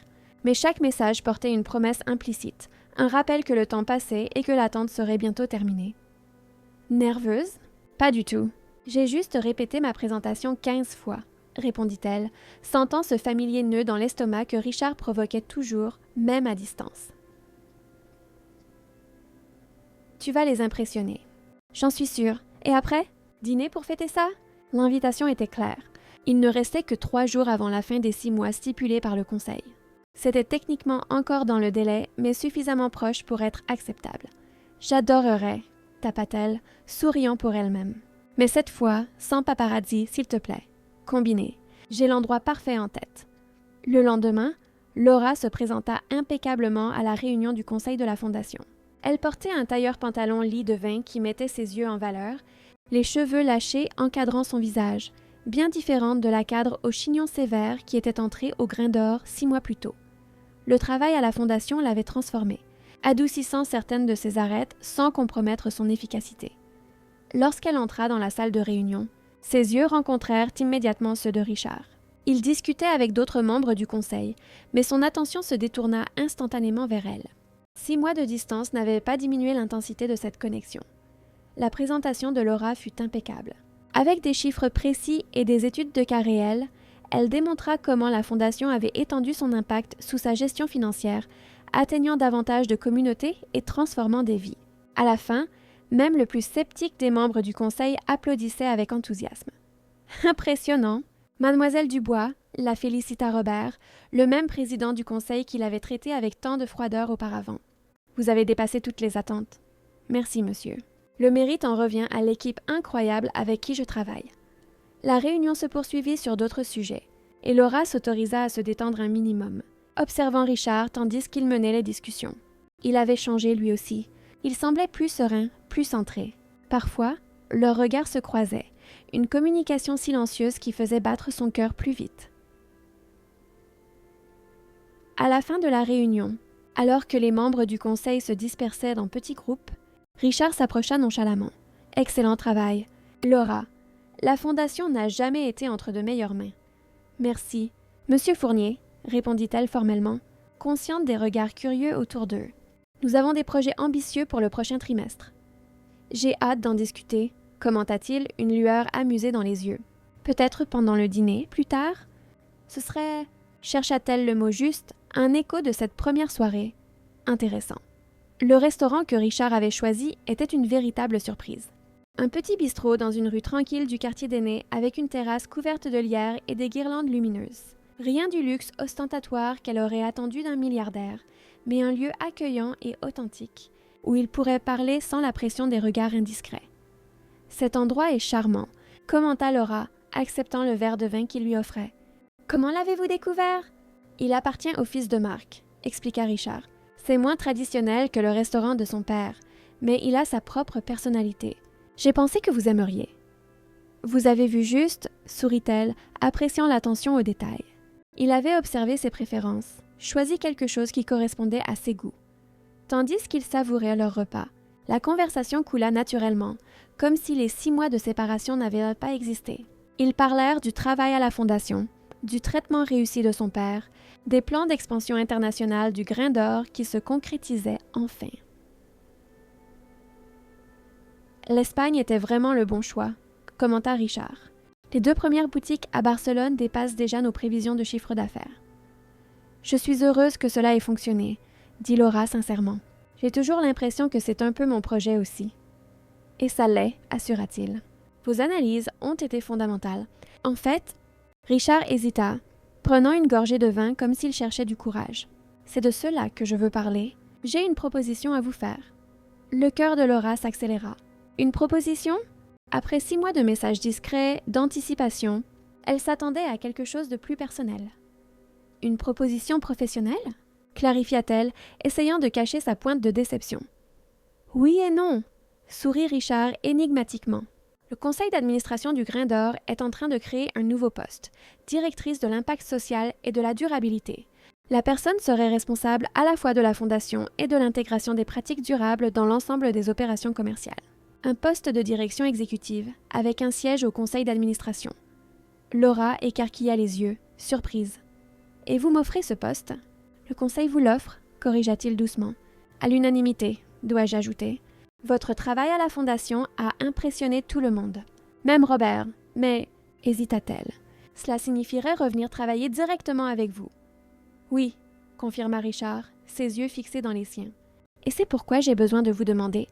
Mais chaque message portait une promesse implicite, un rappel que le temps passait et que l'attente serait bientôt terminée. Nerveuse? Pas du tout. J'ai juste répété ma présentation 15 fois, répondit-elle, sentant ce familier nœud dans l'estomac que Richard provoquait toujours, même à distance. Tu vas les impressionner. J'en suis sûre. Et après? Dîner pour fêter ça? L'invitation était claire. Il ne restait que 3 jours avant la fin des 6 mois stipulés par le Conseil. C'était techniquement encore dans le délai, mais suffisamment proche pour être acceptable. J'adorerais, tapa-t-elle, souriant pour elle-même. Mais cette fois, sans paparazzi, s'il te plaît. Combiné. J'ai l'endroit parfait en tête. Le lendemain, Laura se présenta impeccablement à la réunion du conseil de la Fondation. Elle portait un tailleur-pantalon lit de vin qui mettait ses yeux en valeur, les cheveux lâchés encadrant son visage, bien différente de la cadre au chignon sévère qui était entrée au grain d'or 6 mois plus tôt. Le travail à la Fondation l'avait transformée, adoucissant certaines de ses arêtes sans compromettre son efficacité. Lorsqu'elle entra dans la salle de réunion, ses yeux rencontrèrent immédiatement ceux de Richard. Il discutait avec d'autres membres du conseil, mais son attention se détourna instantanément vers elle. 6 mois de distance n'avaient pas diminué l'intensité de cette connexion. La présentation de Laura fut impeccable. Avec des chiffres précis et des études de cas réels, elle démontra comment la Fondation avait étendu son impact sous sa gestion financière, atteignant davantage de communautés et transformant des vies. À la fin, même le plus sceptique des membres du conseil applaudissait avec enthousiasme. Impressionnant! Mademoiselle Dubois la félicita Robert, le même président du conseil qui l'avait traité avec tant de froideur auparavant. Vous avez dépassé toutes les attentes. Merci, monsieur. Le mérite en revient à l'équipe incroyable avec qui je travaille. La réunion se poursuivit sur d'autres sujets, et Laura s'autorisa à se détendre un minimum, observant Richard tandis qu'il menait les discussions. Il avait changé lui aussi. Il semblait plus serein, plus centré. Parfois, leurs regards se croisaient, une communication silencieuse qui faisait battre son cœur plus vite. À la fin de la réunion, alors que les membres du conseil se dispersaient dans petits groupes, Richard s'approcha nonchalamment. « Excellent travail. Laura, la Fondation n'a jamais été entre de meilleures mains. »« Merci. Monsieur Fournier, » répondit-elle formellement, consciente des regards curieux autour d'eux. « Nous avons des projets ambitieux pour le prochain trimestre. »« J'ai hâte d'en discuter, » commenta-t-il, une lueur amusée dans les yeux. « Peut-être pendant le dîner, plus tard ? Ce serait, chercha-t-elle le mot juste, un écho de cette première soirée. Intéressant. Le restaurant que Richard avait choisi était une véritable surprise. Un petit bistrot dans une rue tranquille du quartier d'Aîné avec une terrasse couverte de lierre et des guirlandes lumineuses. Rien du luxe ostentatoire qu'elle aurait attendu d'un milliardaire, mais un lieu accueillant et authentique, où il pourrait parler sans la pression des regards indiscrets. « Cet endroit est charmant », commenta Laura, acceptant le verre de vin qu'il lui offrait. « Comment l'avez-vous découvert ?»« Il appartient au fils de Marc », expliqua Richard. « C'est moins traditionnel que le restaurant de son père, mais il a sa propre personnalité. J'ai pensé que vous aimeriez. »« Vous avez vu juste », sourit-elle, appréciant l'attention aux détails. Il avait observé ses préférences, choisi quelque chose qui correspondait à ses goûts. Tandis qu'ils savouraient leur repas, la conversation coula naturellement, comme si les 6 mois de séparation n'avaient pas existé. Ils parlèrent du travail à la Fondation, du traitement réussi de son père, des plans d'expansion internationale du grain d'or qui se concrétisaient enfin. L'Espagne était vraiment le bon choix, commenta Richard. Les 2 premières boutiques à Barcelone dépassent déjà nos prévisions de chiffre d'affaires. Je suis heureuse que cela ait fonctionné, dit Laura sincèrement. J'ai toujours l'impression que c'est un peu mon projet aussi. Et ça l'est, assura-t-il. Vos analyses ont été fondamentales. En fait, Richard hésita, prenant une gorgée de vin comme s'il cherchait du courage. C'est de cela que je veux parler. J'ai une proposition à vous faire. Le cœur de Laura s'accéléra. Une proposition ? Après 6 mois de messages discrets, d'anticipation, elle s'attendait à quelque chose de plus personnel. Une proposition professionnelle ? Clarifia-t-elle, essayant de cacher sa pointe de déception. Oui et non, sourit Richard énigmatiquement. Le conseil d'administration du Grain d'Or est en train de créer un nouveau poste, directrice de l'impact social et de la durabilité. La personne serait responsable à la fois de la fondation et de l'intégration des pratiques durables dans l'ensemble des opérations commerciales. Un poste de direction exécutive, avec un siège au conseil d'administration. Laura écarquilla les yeux, surprise. « Et vous m'offrez ce poste ? » « Le conseil vous l'offre, » corrigea-t-il doucement. « À l'unanimité, dois-je ajouter. Votre travail à la Fondation a impressionné tout le monde. Même Robert, mais, hésita-t-elle, cela signifierait revenir travailler directement avec vous. Oui, confirma Richard, ses yeux fixés dans les siens. Et c'est pourquoi j'ai besoin de vous demander,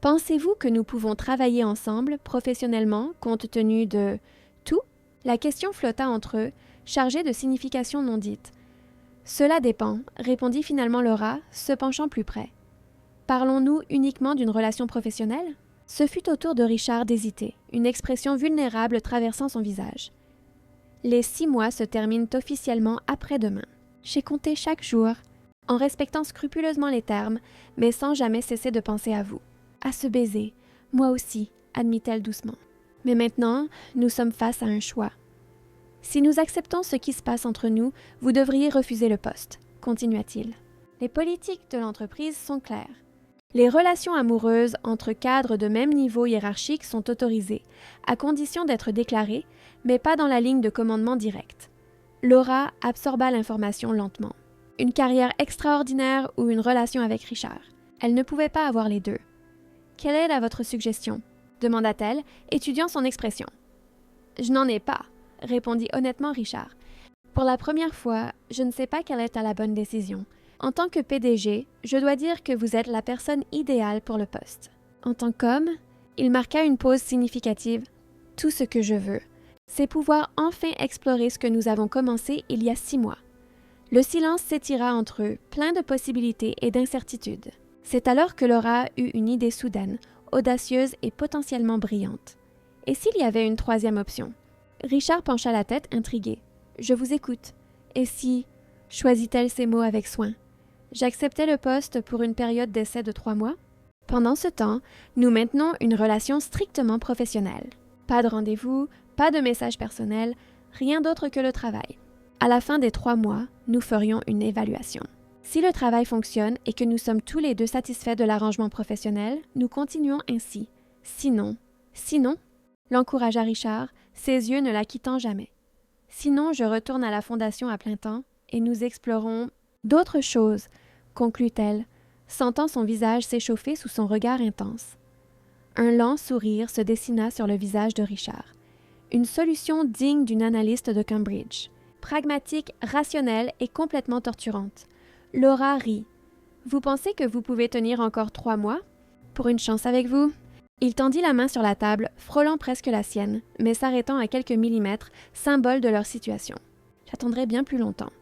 pensez-vous que nous pouvons travailler ensemble, professionnellement, compte tenu de tout? La question flotta entre eux, chargée de significations non dites. Cela dépend, répondit finalement Laura, se penchant plus près. Parlons-nous uniquement d'une relation professionnelle? Ce fut au tour de Richard d'hésiter, une expression vulnérable traversant son visage. Les 6 mois se terminent officiellement après-demain. J'ai compté chaque jour, en respectant scrupuleusement les termes, mais sans jamais cesser de penser à vous. À ce baiser, moi aussi, admit-elle doucement. Mais maintenant, nous sommes face à un choix. Si nous acceptons ce qui se passe entre nous, vous devriez refuser le poste, continua-t-il. Les politiques de l'entreprise sont claires. Les relations amoureuses entre cadres de même niveau hiérarchique sont autorisées, à condition d'être déclarées, mais pas dans la ligne de commandement direct. Laura absorba l'information lentement. Une carrière extraordinaire ou une relation avec Richard. Elle ne pouvait pas avoir les deux. « Quelle est là votre suggestion ?» demanda-t-elle, étudiant son expression. « Je n'en ai pas », répondit honnêtement Richard. « Pour la première fois, je ne sais pas quelle est la bonne décision. En tant que PDG, je dois dire que vous êtes la personne idéale pour le poste. En tant qu'homme, il marqua une pause significative. Tout ce que je veux, c'est pouvoir enfin explorer ce que nous avons commencé il y a 6 mois. Le silence s'étira entre eux, plein de possibilités et d'incertitudes. C'est alors que Laura eut une idée soudaine, audacieuse et potentiellement brillante. Et s'il y avait une 3e option? Richard pencha la tête, intrigué. « Je vous écoute. Et si... » choisit-elle ses mots avec soin. « J'acceptais le poste pour une période d'essai de 3 mois. Pendant ce temps, nous maintenons une relation strictement professionnelle. Pas de rendez-vous, pas de messages personnels, rien d'autre que le travail. À la fin des 3 mois, nous ferions une évaluation. Si le travail fonctionne et que nous sommes tous les deux satisfaits de l'arrangement professionnel, nous continuons ainsi. Sinon, l'encouragea Richard, ses yeux ne la quittant jamais. Sinon, je retourne à la fondation à plein temps et nous explorons d'autres choses, conclut-elle, sentant son visage s'échauffer sous son regard intense. Un lent sourire se dessina sur le visage de Richard. Une solution digne d'une analyste de Cambridge. Pragmatique, rationnelle et complètement torturante. Laura rit. « Vous pensez que vous pouvez tenir encore 3 mois? Pour une chance avec vous. » Il tendit la main sur la table, frôlant presque la sienne, mais s'arrêtant à quelques millimètres, symbole de leur situation. « J'attendrai bien plus longtemps. »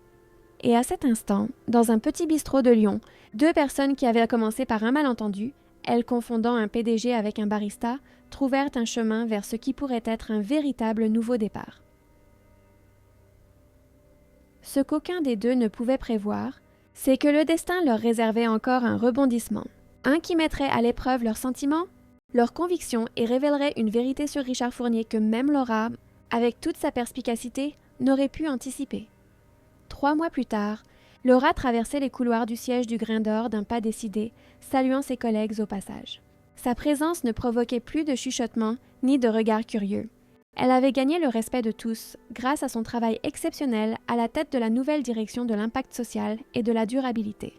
Et à cet instant, dans un petit bistrot de Lyon, 2 personnes qui avaient commencé par un malentendu, elle confondant un PDG avec un barista, trouvèrent un chemin vers ce qui pourrait être un véritable nouveau départ. Ce qu'aucun des deux ne pouvait prévoir, c'est que le destin leur réservait encore un rebondissement. Un qui mettrait à l'épreuve leurs sentiments, leurs convictions et révélerait une vérité sur Richard Fournier que même Laura, avec toute sa perspicacité, n'aurait pu anticiper. 3 mois plus tard, Laura traversait les couloirs du siège du Grain d'Or d'un pas décidé, saluant ses collègues au passage. Sa présence ne provoquait plus de chuchotements ni de regards curieux. Elle avait gagné le respect de tous grâce à son travail exceptionnel à la tête de la nouvelle direction de l'impact social et de la durabilité.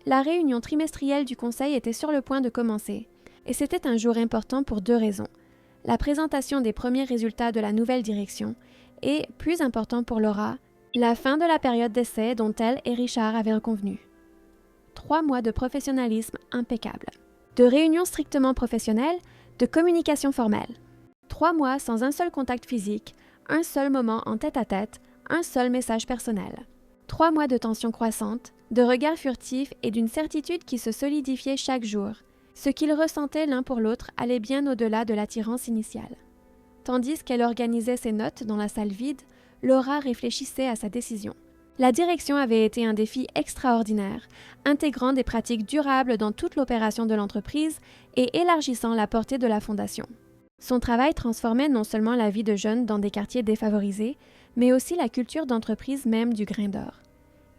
La réunion trimestrielle du Conseil était sur le point de commencer, et c'était un jour important pour 2 raisons. La présentation des premiers résultats de la nouvelle direction et, plus important pour Laura, la fin de la période d'essai dont elle et Richard avaient convenu. 3 mois de professionnalisme impeccable, de réunions strictement professionnelles, de communication formelle. 3 mois sans un seul contact physique, un seul moment en tête-à-tête, un seul message personnel. 3 mois de tension croissante, de regards furtifs et d'une certitude qui se solidifiait chaque jour. Ce qu'ils ressentaient l'un pour l'autre allait bien au-delà de l'attirance initiale. Tandis qu'elle organisait ses notes dans la salle vide, Laura réfléchissait à sa décision. La direction avait été un défi extraordinaire, intégrant des pratiques durables dans toute l'opération de l'entreprise et élargissant la portée de la fondation. Son travail transformait non seulement la vie de jeunes dans des quartiers défavorisés, mais aussi la culture d'entreprise même du Grain d'Or.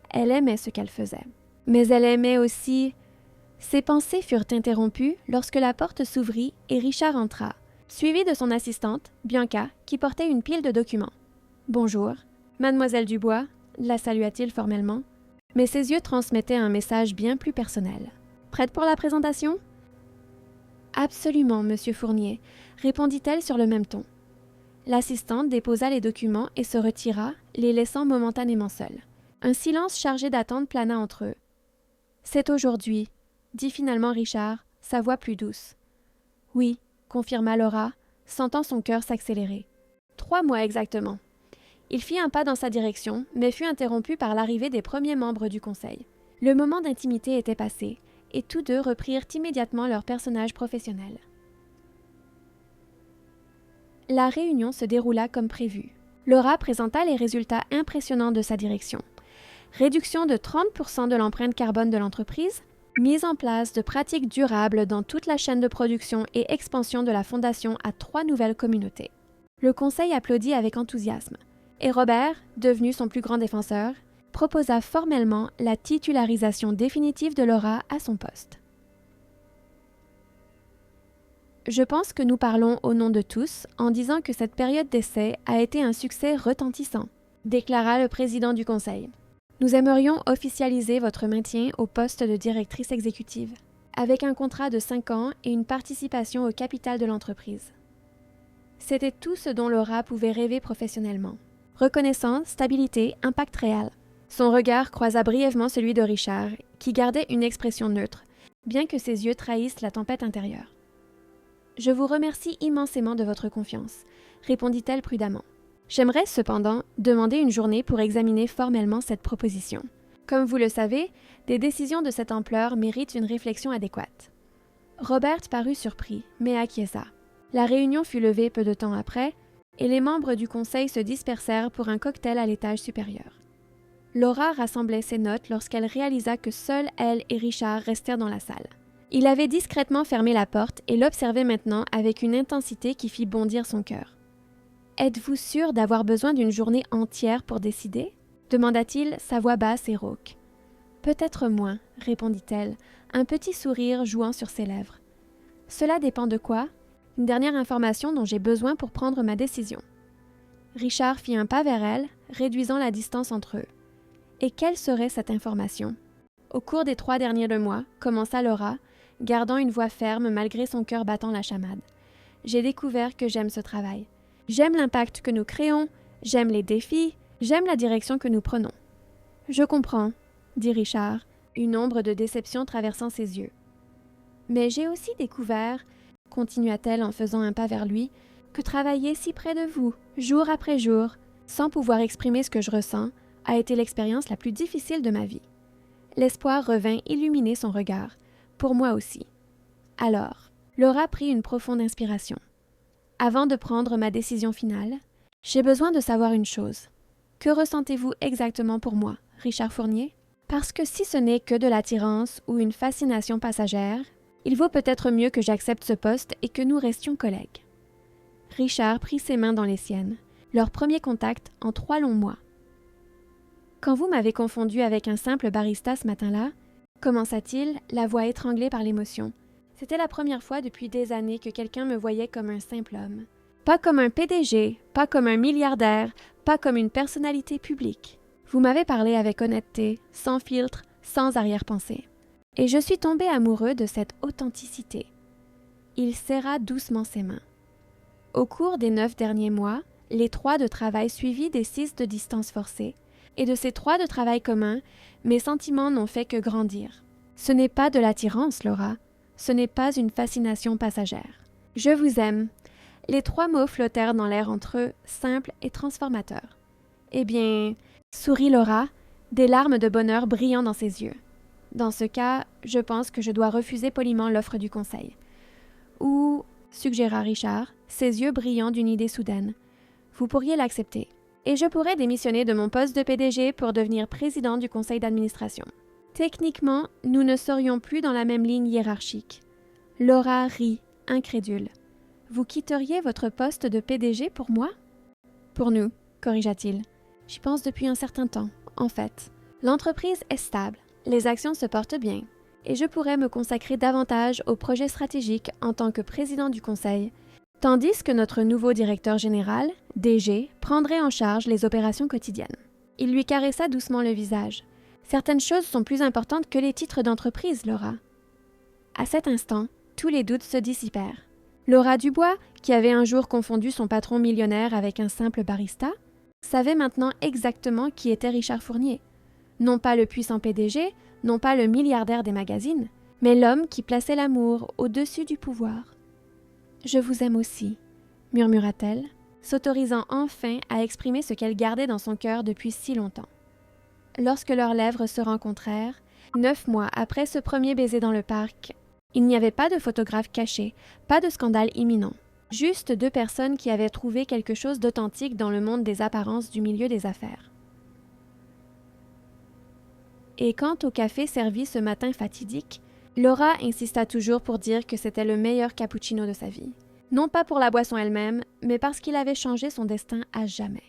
Elle aimait ce qu'elle faisait. Mais elle aimait aussi... Ses pensées furent interrompues lorsque la porte s'ouvrit et Richard entra, suivi de son assistante, Bianca, qui portait une pile de documents. « Bonjour, Mademoiselle Dubois », la salua-t-il formellement, mais ses yeux transmettaient un message bien plus personnel. « Prête pour la présentation » Absolument, monsieur Fournier, répondit-elle sur le même ton. L'assistante déposa les documents et se retira, les laissant momentanément seuls. Un silence chargé d'attente plana entre eux. C'est aujourd'hui, dit finalement Richard, sa voix plus douce. Oui, confirma Laura, sentant son cœur s'accélérer. 3 mois exactement. Il fit un pas dans sa direction, mais fut interrompu par l'arrivée des premiers membres du conseil. Le moment d'intimité était passé, et tous deux reprirent immédiatement leur personnage professionnel. La réunion se déroula comme prévu. Laura présenta les résultats impressionnants de sa direction. Réduction de 30% de l'empreinte carbone de l'entreprise, mise en place de pratiques durables dans toute la chaîne de production et expansion de la fondation à 3 nouvelles communautés. Le conseil applaudit avec enthousiasme, et Robert, devenu son plus grand défenseur, proposa formellement la titularisation définitive de Laura à son poste. Je pense que nous parlons au nom de tous en disant que cette période d'essai a été un succès retentissant, déclara le président du conseil. Nous aimerions officialiser votre maintien au poste de directrice exécutive, avec un contrat de 5 ans et une participation au capital de l'entreprise. C'était tout ce dont Laura pouvait rêver professionnellement. Reconnaissance, stabilité, impact réel. Son regard croisa brièvement celui de Richard, qui gardait une expression neutre, bien que ses yeux trahissent la tempête intérieure. « Je vous remercie immensément de votre confiance », répondit-elle prudemment. « J'aimerais cependant demander une journée pour examiner formellement cette proposition. Comme vous le savez, des décisions de cette ampleur méritent une réflexion adéquate. » Robert parut surpris, mais acquiesça. La réunion fut levée peu de temps après, et les membres du conseil se dispersèrent pour un cocktail à l'étage supérieur. Laura rassemblait ses notes lorsqu'elle réalisa que seuls elle et Richard restèrent dans la salle. Il avait discrètement fermé la porte et l'observait maintenant avec une intensité qui fit bondir son cœur. « Êtes-vous sûr d'avoir besoin d'une journée entière pour décider ?» demanda-t-il, sa voix basse et rauque. « Peut-être moins, » répondit-elle, un petit sourire jouant sur ses lèvres. « Cela dépend de quoi ? Une dernière information dont j'ai besoin pour prendre ma décision. » Richard fit un pas vers elle, réduisant la distance entre eux. Et quelle serait cette information? Au cours des 3 derniers mois, commença Laura, gardant une voix ferme malgré son cœur battant la chamade. J'ai découvert que j'aime ce travail. J'aime l'impact que nous créons, j'aime les défis, j'aime la direction que nous prenons. Je comprends, dit Richard, une ombre de déception traversant ses yeux. Mais j'ai aussi découvert, continua-t-elle en faisant un pas vers lui, que travailler si près de vous, jour après jour, sans pouvoir exprimer ce que je ressens, a été l'expérience la plus difficile de ma vie. L'espoir revint illuminer son regard, pour moi aussi. Alors, Laura prit une profonde inspiration. Avant de prendre ma décision finale, j'ai besoin de savoir une chose. Que ressentez-vous exactement pour moi, Richard Fournier? Parce que si ce n'est que de l'attirance ou une fascination passagère, il vaut peut-être mieux que j'accepte ce poste et que nous restions collègues. Richard prit ses mains dans les siennes, leur premier contact en 3 longs mois. Quand vous m'avez confondu avec un simple barista ce matin-là, commença-t-il, la voix étranglée par l'émotion. C'était la première fois depuis des années que quelqu'un me voyait comme un simple homme. Pas comme un PDG, pas comme un milliardaire, pas comme une personnalité publique. Vous m'avez parlé avec honnêteté, sans filtre, sans arrière-pensée. Et je suis tombé amoureux de cette authenticité. Il serra doucement ses mains. Au cours des 9 derniers mois, les 3 de travail suivis des 6 de distance forcée, et de ces 3 de travail commun, mes sentiments n'ont fait que grandir. Ce n'est pas de l'attirance, Laura. Ce n'est pas une fascination passagère. Je vous aime. Les 3 mots flottèrent dans l'air entre eux, simples et transformateurs. Eh bien, sourit Laura, des larmes de bonheur brillant dans ses yeux. Dans ce cas, je pense que je dois refuser poliment l'offre du conseil. Ou, suggéra Richard, ses yeux brillants d'une idée soudaine. Vous pourriez l'accepter. Et je pourrais démissionner de mon poste de PDG pour devenir président du conseil d'administration. Techniquement, nous ne serions plus dans la même ligne hiérarchique. Laura rit, incrédule. Vous quitteriez votre poste de PDG pour moi? Pour nous, corrigea-t-il. J'y pense depuis un certain temps, en fait. L'entreprise est stable, les actions se portent bien, et je pourrais me consacrer davantage aux projets stratégiques en tant que président du conseil, tandis que notre nouveau directeur général, DG, prendrait en charge les opérations quotidiennes. Il lui caressa doucement le visage. Certaines choses sont plus importantes que les titres d'entreprise, Laura. À cet instant, tous les doutes se dissipèrent. Laura Dubois, qui avait un jour confondu son patron millionnaire avec un simple barista, savait maintenant exactement qui était Richard Fournier. Non pas le puissant PDG, non pas le milliardaire des magazines, mais l'homme qui plaçait l'amour au-dessus du pouvoir. « Je vous aime aussi », murmura-t-elle, s'autorisant enfin à exprimer ce qu'elle gardait dans son cœur depuis si longtemps. Lorsque leurs lèvres se rencontrèrent, 9 mois après ce premier baiser dans le parc, il n'y avait pas de photographe caché, pas de scandale imminent. Juste 2 personnes qui avaient trouvé quelque chose d'authentique dans le monde des apparences du milieu des affaires. Et quant au café servi ce matin fatidique, Laura insista toujours pour dire que c'était le meilleur cappuccino de sa vie. Non pas pour la boisson elle-même, mais parce qu'il avait changé son destin à jamais.